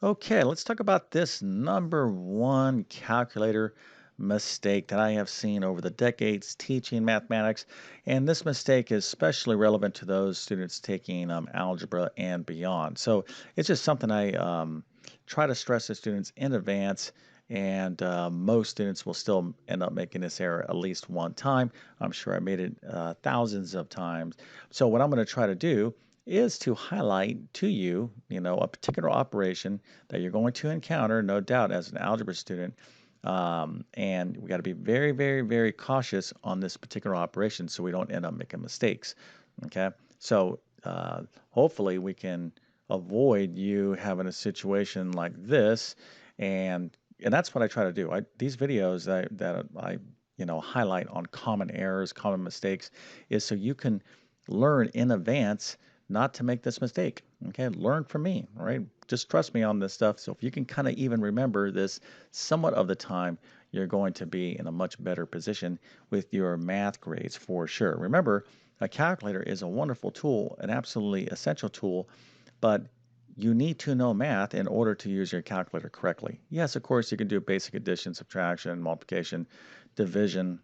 Okay, let's talk about this number one calculator mistake that I have seen over the decades teaching mathematics. And this mistake is especially relevant to those students taking algebra and beyond. So it's just something I try to stress to students in advance. And most students will still end up making this error at least one time. I'm sure I made it thousands of times. So what I'm going to try to do is to highlight to you, a particular operation that you're going to encounter, no doubt, as an algebra student. And we got to be very, very, very cautious on this particular operation so we don't end up making mistakes. Okay. So hopefully we can avoid you having a situation like this. And that's what I try to do. These videos that I highlight on common errors, common mistakes, is so you can learn in advance not to make this mistake. Okay, learn from me, all right? Just trust me on this stuff. So if you can kind of even remember this somewhat of the time, you're going to be in a much better position with your math grades for sure. Remember, a calculator is a wonderful tool, an absolutely essential tool, but you need to know math in order to use your calculator correctly. Yes, of course, you can do basic addition, subtraction, multiplication, division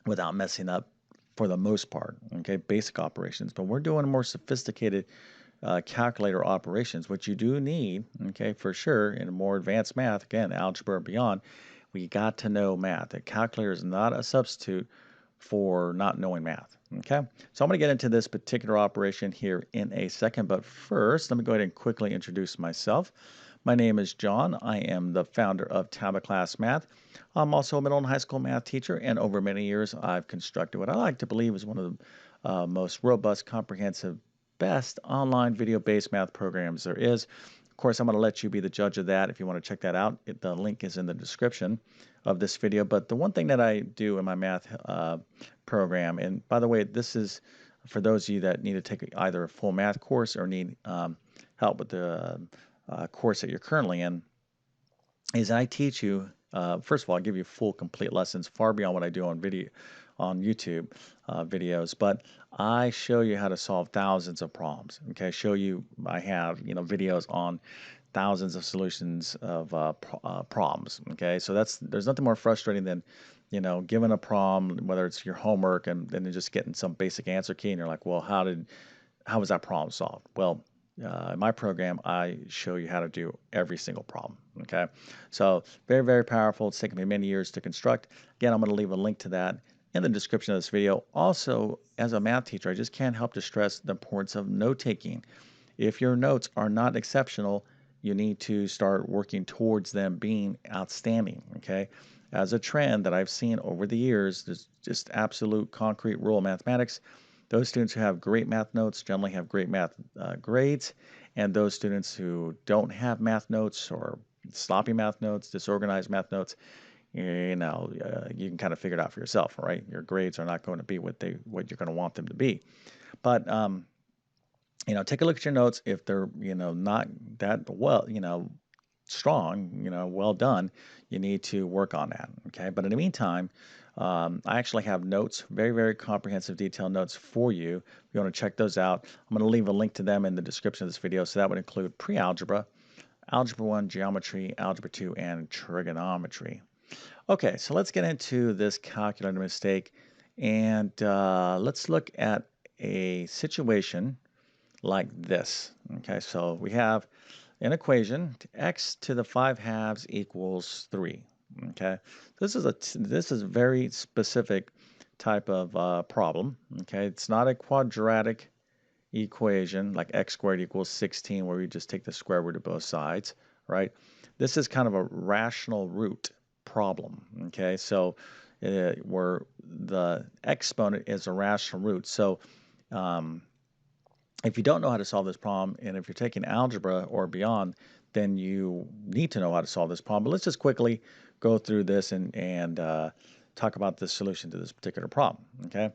without messing up for the most part, okay, basic operations. But we're doing more sophisticated calculator operations, which you do need, okay, for sure, in more advanced math, again, algebra or beyond. We got to know math. A calculator is not a substitute for not knowing math, okay? So I'm going to get into this particular operation here in a second, but first, let me go ahead and quickly introduce myself. My name is John. I am the founder of TabletClass Math. I'm also a middle and high school math teacher, and over many years, I've constructed what I like to believe is one of the most robust, comprehensive, best online video-based math programs there is. Of course, I'm going to let you be the judge of that if you want to check that out. The link is in the description of this video. But the one thing that I do in my math program, and by the way, this is for those of you that need to take either a full math course or need help with the course that you're currently in, is I teach you, first of all, I give you full, complete lessons far beyond what I do on video, on YouTube videos, but I show you how to solve thousands of problems. Okay, show you, I have, videos on thousands of solutions of problems. Okay, so there's nothing more frustrating than, given a problem, whether it's your homework and then just getting some basic answer key, and you're like, well, how was that problem solved? Well, in my program, I show you how to do every single problem. Okay, so very, very powerful. It's taken me many years to construct. Again, I'm going to leave a link to that in the description of this video. Also, as a math teacher, I just can't help to stress the importance of note taking. If your notes are not exceptional, you need to start working towards them being outstanding. Okay, as a trend that I've seen over the years, there's just absolute concrete rule of mathematics. Those students who have great math notes generally have great math grades, and those students who don't have math notes or sloppy math notes, disorganized math notes, you can kind of figure it out for yourself, right? Your grades are not going to be what you're going to want them to be. But take a look at your notes. If they're not that well, strong, well done, you need to work on that. Okay. But in the meantime, I actually have notes, very, very comprehensive, detailed notes for you. If you want to check those out, I'm going to leave a link to them in the description of this video. So that would include pre-algebra, algebra 1, geometry, algebra 2, and trigonometry. Okay. So let's get into this calculator mistake. And let's look at a situation like this. Okay. So we have an equation, x to the 5 halves equals 3. Okay, this is a very specific type of problem. Okay, it's not a quadratic equation like x squared equals 16 where we just take the square root of both sides, right? This is kind of a rational root problem. Okay, so where the exponent is a rational root. So um, if you don't know how to solve this problem, and if you're taking algebra or beyond, then you need to know how to solve this problem. But let's just quickly go through this and talk about the solution to this particular problem. Okay,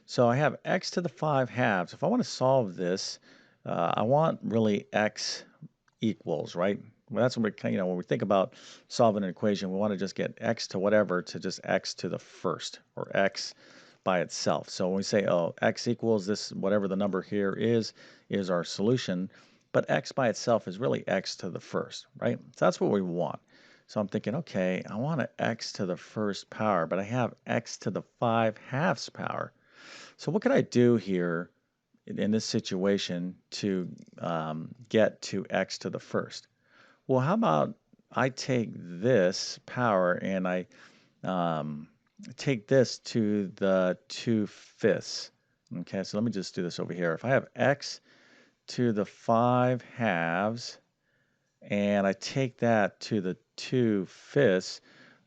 so I have x to the 5 halves. If I want to solve this, I want really x equals, right? Well, that's when when we think about solving an equation, we want to just get x to whatever to just x to the first, or x by itself. So when we say, oh, x equals this, whatever the number here is our solution. but x by itself is really x to the first, right? So that's what we want. So I'm thinking, okay, I want an x to the first power, but I have x to the 5/2 power. So what could I do here in this situation to get to x to the first? Well, how about I take this power and I um, take this to the 2/5. Okay, so let me just do this over here. If I have x to the 5/2 and I take that to the 2/5,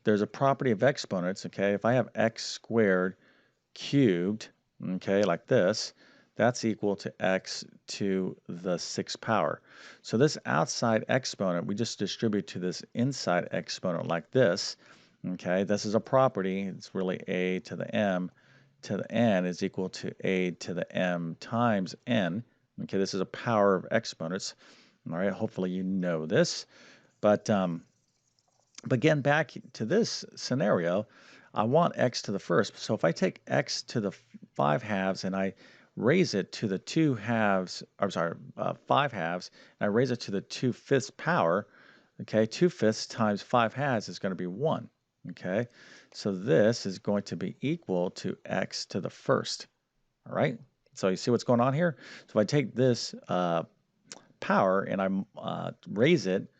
there's a property of exponents. Okay, if I have x squared cubed, okay, like this, that's equal to x to the 6th power. So this outside exponent, we just distribute to this inside exponent like this. Okay, this is a property. It's really a to the m to the n is equal to a to the m times n. Okay, this is a power of exponents. All right, hopefully you know this. But again, back to this scenario, I want x to the first. So if I take x to the 5/2 and I raise it to the 2/2, I'm sorry, 5/2, and I raise it to the 2/5 power, okay, 2/5 times 5/2 is going to be 1, okay? So this is going to be equal to x to the first, all right? So you see what's going on here? So if I take this power and I raise it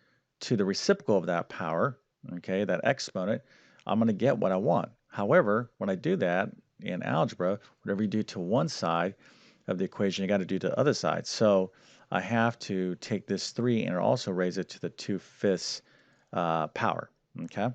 to the reciprocal of that power, okay, that exponent, I'm going to get what I want. However, when I do that in algebra, whatever you do to one side of the equation, you got to do to the other side. So I have to take this 3 and also raise it to the 2/5 power, okay?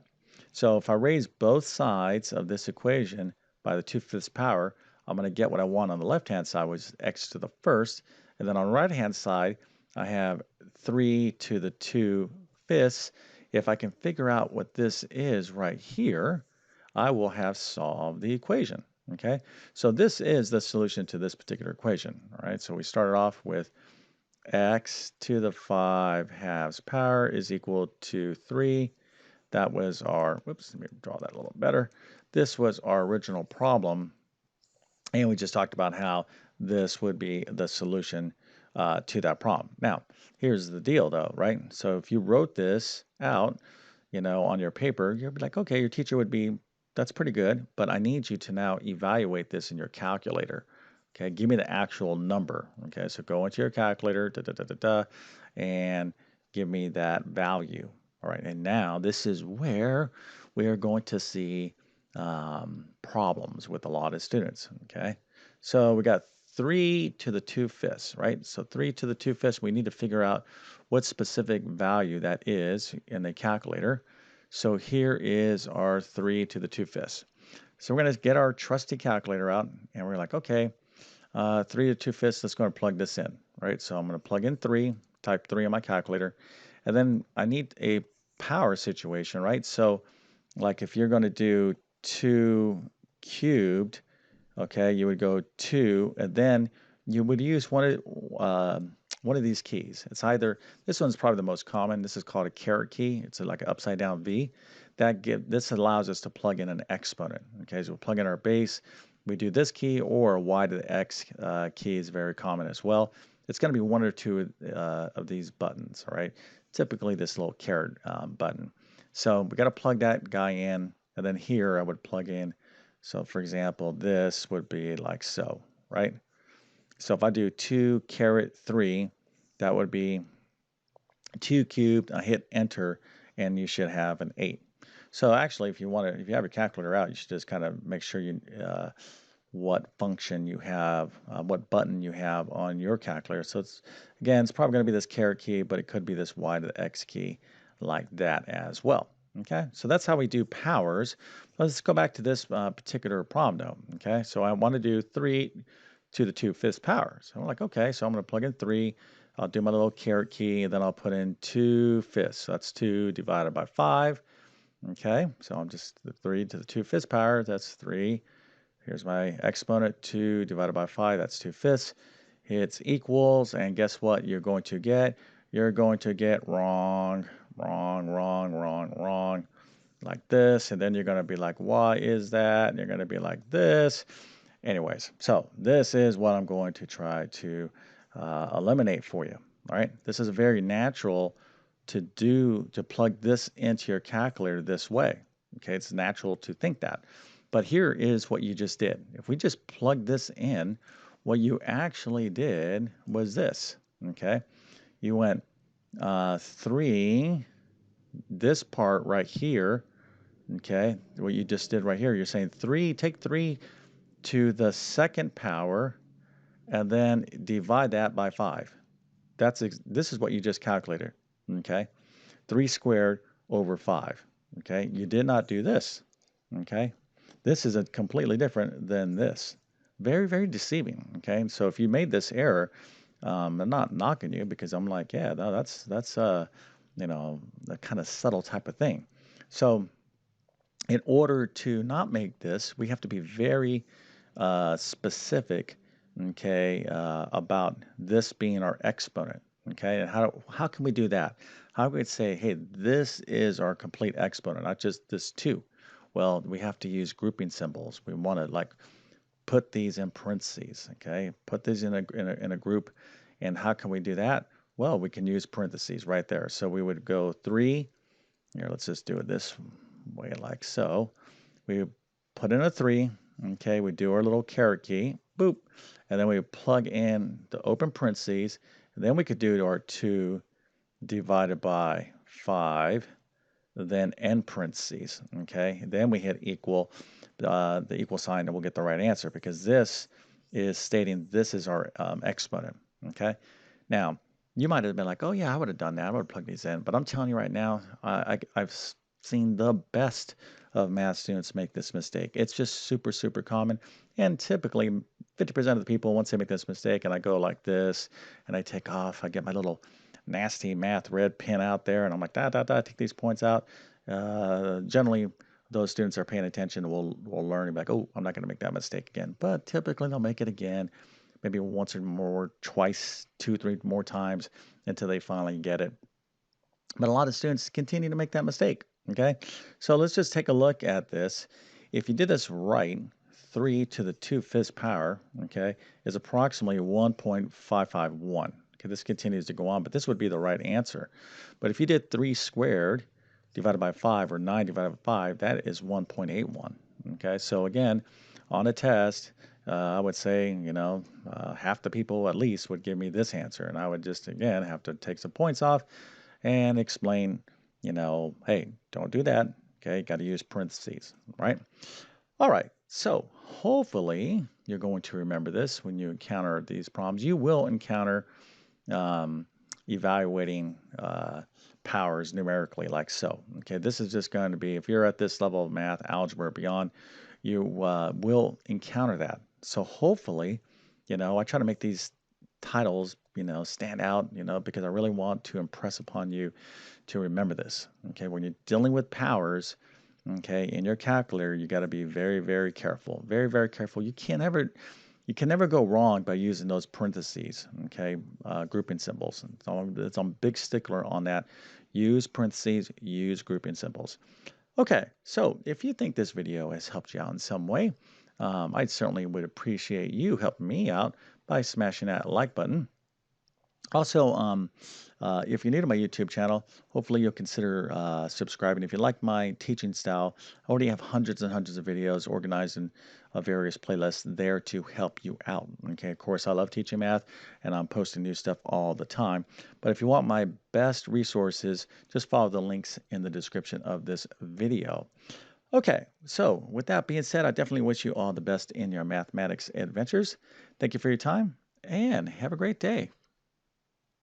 So if I raise both sides of this equation by the 2/5 power, I'm going to get what I want on the left-hand side, which is x to the first. And then on the right-hand side, I have 3 to the 2/5. If I can figure out what this is right here, I will have solved the equation. Okay, so this is the solution to this particular equation. All right, so we started off with x to the 5/2 power is equal to 3. That was our, whoops, let me draw that a little better. This was our original problem. And we just talked about how this would be the solution to that problem. Now, here's the deal though, right? So if you wrote this out, on your paper, you'd be like, okay, your teacher would be, that's pretty good, but I need you to now evaluate this in your calculator. Okay, give me the actual number. Okay, so go into your calculator, and give me that value. All right, and now this is where we are going to see problems with a lot of students. Okay, so we got 3 to the 2/5, right? So 3 to the 2/5, we need to figure out what specific value that is in the calculator. So here is our 3 to the 2/5. So we're going to get our trusty calculator out, and we're like, okay, 3 to 2/5, let's go and plug this in, right? So I'm going to plug in 3, type 3 on my calculator, and then I need a power situation, right? So like if you're going to do 2 cubed, okay, you would go 2, and then you would use one of these keys. It's either, this one's probably the most common. This is called a caret key. It's like an upside down V. This allows us to plug in an exponent. Okay, so we'll plug in our base. We do this key, or y to the x key is very common as well. It's going to be one or two of these buttons, all right? Typically this little caret button. So we got to plug that guy in, and then here I would plug in. So for example, this would be like so, right? So if I do 2 caret 3, that would be 2 cubed. I hit enter, and you should have an 8. So actually, if you have your calculator out, you should just kind of make sure what function you have, what button you have on your calculator. So it's probably going to be this caret key, but it could be this y to the x key like that as well. Okay, so that's how we do powers. Let's go back to this particular problem though. Okay, so I want to do 3 to the 2/5 power. So I'm like, okay, so I'm going to plug in 3. I'll do my little caret key, and then I'll put in 2/5. So that's 2 divided by 5. Okay, so I'm just the 3 to the 2/5 power. That's 3. Here's my exponent, 2 divided by 5. That's 2/5. It's equals, and guess what you're going to get? You're going to get wrong, wrong, wrong, wrong, wrong, like this. And then you're going to be like, why is that? And you're going to be like this. Anyways, so this is what I'm going to try to eliminate for you. all right? This is very natural to plug this into your calculator this way. Okay, it's natural to think that. But here is what you just did. If we just plug this in, what you actually did was this. Okay, you went 3, this part right here. Okay, what you just did right here, you're saying 3, take 3 to the second power, and then divide that by 5. This is what you just calculated. Okay, 3 squared over 5. Okay, you did not do this. Okay, this is a completely different than this. Very, very deceiving. Okay, so if you made this error, I'm not knocking you because I'm like, yeah, no, that's a kind of subtle type of thing. So in order to not make this, we have to be very specific, okay, about this being our exponent, okay? And how can we do that? How can we say, hey, this is our complete exponent, not just this 2? Well, we have to use grouping symbols. We want to like put these in parentheses, okay? Put these in a group. And how can we do that? Well, we can use parentheses right there. So we would go 3. Here, let's just do it this way like so. We put in a 3, okay, we do our little caret key, boop, and then we plug in the open parentheses, and then we could do our 2 divided by 5, then end parentheses, okay, then we hit equal, the equal sign, and we'll get the right answer because this is stating this is our exponent, okay. Now, you might have been like, oh yeah, I would have done that, I would have plugged these in, but I'm telling you right now, I've seen the best of math students make this mistake. It's just super, super common, and typically 50% of the people, once they make this mistake, and I go like this, and I take off, I get my little nasty math red pen out there, and I'm like, take these points out. Generally, those students are paying attention. Will learn and be like, oh, I'm not going to make that mistake again. But typically, they'll make it again, maybe once or more, twice, 2, 3 more times until they finally get it. But a lot of students continue to make that mistake. Okay, so let's just take a look at this. If you did this right, 3 to the 2/5 power, okay, is approximately 1.551. Okay, this continues to go on, but this would be the right answer. But if you did 3 squared divided by 5, or 9 divided by 5, that is 1.81. Okay, so again, on a test, I would say, half the people at least would give me this answer, and I would just, again, have to take some points off and explain, hey, don't do that. Okay, got to use parentheses, right? All right, so hopefully you're going to remember this when you encounter these problems. You will encounter um, evaluating powers numerically like so. Okay, this is just going to be, if you're at this level of math, algebra, or beyond, you will encounter that. So hopefully, I try to make these titles, stand out, because I really want to impress upon you to remember this. Okay, when you're dealing with powers, okay, in your calculator, you got to be very, very careful. Very, very careful. You can never go wrong by using those parentheses, okay, grouping symbols. I'm a big stickler on that. Use parentheses, use grouping symbols. Okay, so if you think this video has helped you out in some way, I certainly would appreciate you helping me out by smashing that like button. Also, if you're new to my YouTube channel, hopefully you'll consider subscribing. If you like my teaching style, I already have hundreds and hundreds of videos organized in various playlists there to help you out. Okay, of course, I love teaching math, and I'm posting new stuff all the time. But if you want my best resources, just follow the links in the description of this video. Okay, so with that being said, I definitely wish you all the best in your mathematics adventures. Thank you for your time, and have a great day.